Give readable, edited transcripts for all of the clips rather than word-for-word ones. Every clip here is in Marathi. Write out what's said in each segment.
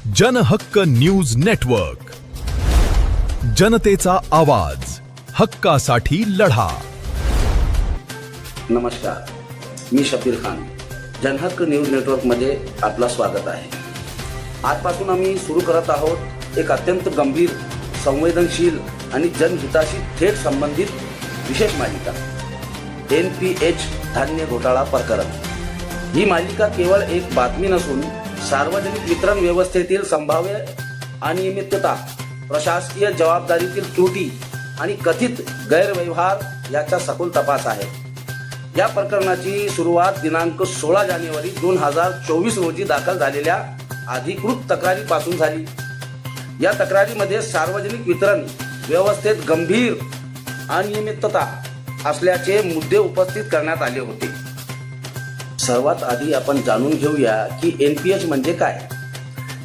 जनहक्क न्यूज नेटवर्क, जनतेचा आवाज, हक्कासाठी लढा. नमस्कार, मी शबीर खान. जनहक्क न्यूज नेटवर्कमध्ये आपलं स्वागत आहे. आजपासून आम्ही सुरू करत आहोत एक अत्यंत गंभीर, संवेदनशील आणि जनहिताशी थेट संबंधित विशेष मालिका, NPH धान्य घोटाळा प्रकरण. ही मालिका केवळ एक बातमी नसून सार्वजनिक वितरण व्यवस्थेतील संभाव्य अनियमितता, प्रशासकीय जबाबदारीतील त्रुटी आणि कथित गैरव्यवहार याचा सखोल तपास आहे. या प्रकरणाची सुरुवात दिनांक 16 जानेवारी 2024 रोजी दाखल झालेल्या अधिकृत तक्रारीपासून झाली. या तक्रारीमध्ये सार्वजनिक वितरण व्यवस्थेत गंभीर अनियमितता असल्याचे मुद्दे उपस्थित करण्यात आले होते. सर्वात आधी आपण जाणून घेऊया की NPH म्हणजे काय.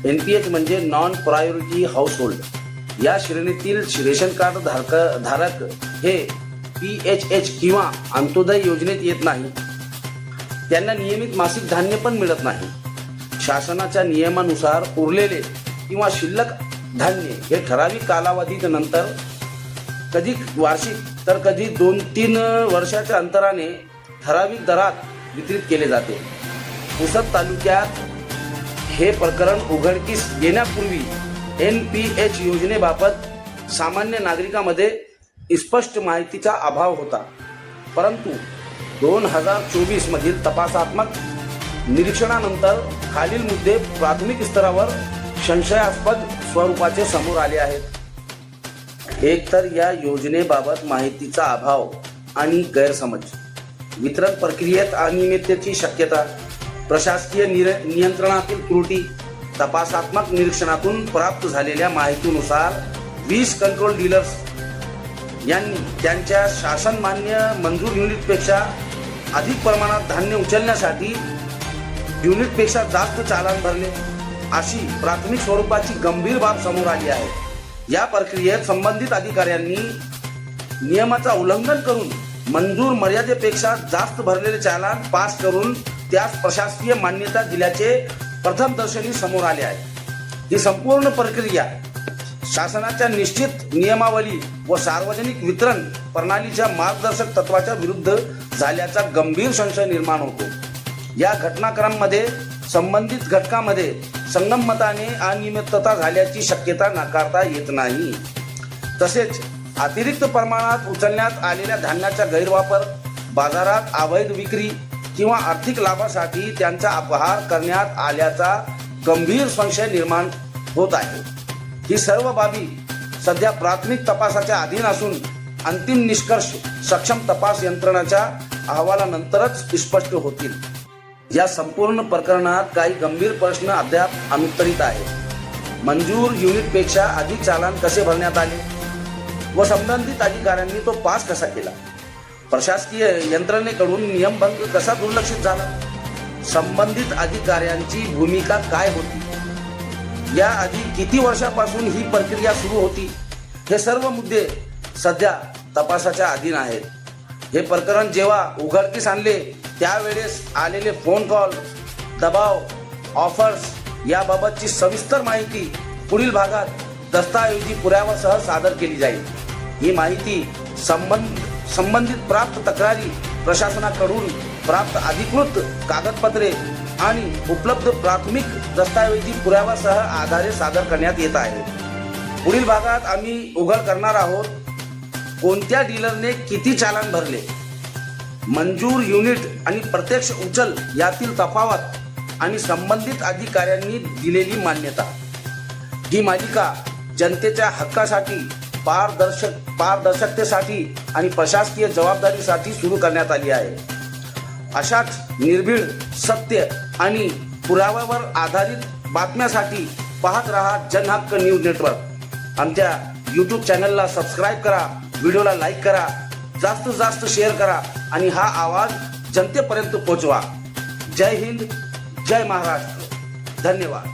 NPH म्हणजे नॉन प्रायोरिटी हाऊसहोल्ड. या श्रेणीतील रेशन कार्ड धारक हे PHH किंवा अंत्योदय योजनेत येत नाही. त्यांना नियमित मासिक धान्य पण मिळत नाही. शासनाच्या नियमानुसार उरलेले किंवा शिल्लक धान्य हे ठराविक कालावधीत नंतर, कधी वार्षिक तर कधी 2-3 वर्षाच्या अंतराने ठराविक दरात वितरित केले जाते. पुसद तालुक्यात हे प्रकरण उघडकीस येण्यापूर्वी NPH योजनेबाबत सामान्य नागरिकांमध्ये स्पष्ट माहितीचा अभाव होता. परंतु 2024 मधील तपासात्मक निरीक्षणानंतर खालील मुद्दे प्राथमिक स्तरावर संशयास्पद स्वरूपाचे समोर आले आहेत. एकतर या योजनेबाबत माहितीचा अभाव आणि गैरसमज, वितरण प्रक्रियेत अनियमिततेची शक्यता, प्रशासकीय नियंत्रणातील त्रुटी. तपासात्मक निरीक्षणातून प्राप्त झालेल्या माहितीनुसार 20 कंट्रोल डीलर्स यांनी त्यांच्या शासनमान्य मंजूर युनिटपेक्षा अधिक प्रमाणात धान्य उचलण्यासाठी युनिटपेक्षा जास्त चालान भरले, अशी प्राथमिक स्वरूपाची गंभीर बाब समोर आली आहे. या प्रक्रियेत संबंधित अधिकाऱ्यांनी नियमाचा उल्लंघन करून मंजूर मर्यादेपेक्षा जास्त भरलेले चालान पास करून त्यास प्रशासकीय मान्यता दिल्याचे प्रथमदर्शनी समोर आले आहे. ही संपूर्ण प्रक्रिया शासनाच्या निश्चित नियमावली व सार्वजनिक वितरण प्रणालीच्या मार्गदर्शक तत्वाच्या विरुद्ध झाल्याचा गंभीर संशय निर्माण होतो. या घटनाक्रमामध्ये संबंधित घटकांमध्ये संगनमताने अनियमितता झाल्याची शक्यता नाकारता येत नाही. तसेच अतिरिक्त प्रमाणात उचलण्यात आलेल्या धान्याचा गैरवापर, बाजारात अवैध विक्री किंवा आर्थिक लाभासाठी त्यांचा अपहार करण्यात आल्याचा गंभीर संशय निर्माण होत आहे. ही सर्व बाबी सध्या प्राथमिक तपासाच्या अधीन असून अंतिम निष्कर्ष सक्षम तपास यंत्रणाच्या अहवालानंतरच स्पष्ट होतील. या संपूर्ण प्रकरणात काही गंभीर प्रश्न अद्याप अनुत्तरित आहेत. मंजूर युनिटपेक्षा अधिक चालान कसे भरण्यात आले व संबंधित अधिकाऱ्यांनी तो पास कसा केला? प्रशासकीय यंत्रणेकडून नियमभंग कसा दुर्लक्षित झाला? संबंधित अधिकाऱ्यांची भूमिका काय होती? याआधी किती वर्षापासून ही प्रक्रिया सुरू होती? हे सर्व मुद्दे सध्या तपासाच्या अधीन आहेत. हे प्रकरण जेव्हा उघडकीस आणले त्यावेळेस आलेले फोन कॉल, दबाव, ऑफर्स याबाबतची सविस्तर माहिती पुढील भागात दस्तऐवजी पुराव्यासह सादर केली जाईल. ही माहिती संबंधित प्राप्त तक्रारी, प्रशासनाकडून प्राप्त अधिकृत कागदपत्रे आणि उपलब्ध प्राथमिक दस्तऐवजी पुराव्यासह आधारे सादर करण्यात येत आहे. पुढील भागात आम्ही उघड करणार आहोत कोणत्या डीलरने किती चालान भरले, मंजूर युनिट आणि प्रत्यक्ष उचल यातील तफावत आणि संबंधित अधिकाऱ्यांनी दिलेली मान्यता. ही मालिका जनतेच्या हक्कासाठी, पारदर्शकतेसाठी आणि प्रशासकीय जबाबदारीसाठी सुरू करण्यात आली आहे. अशाच निर्भीड, सत्य आणि पुराव्यावर आधारित बातम्यासाठी पाहत रहा जनहक्क न्यूज नेटवर्क. आमच्या YouTube चॅनलला सबस्क्राईब करा, व्हिडिओला लाईक करा, जास्तीत जास्त शेअर करा आणि हा आवाज जनतेपर्यंत पोहोचवा. जय हिंद, जय महाराष्ट्र. धन्यवाद.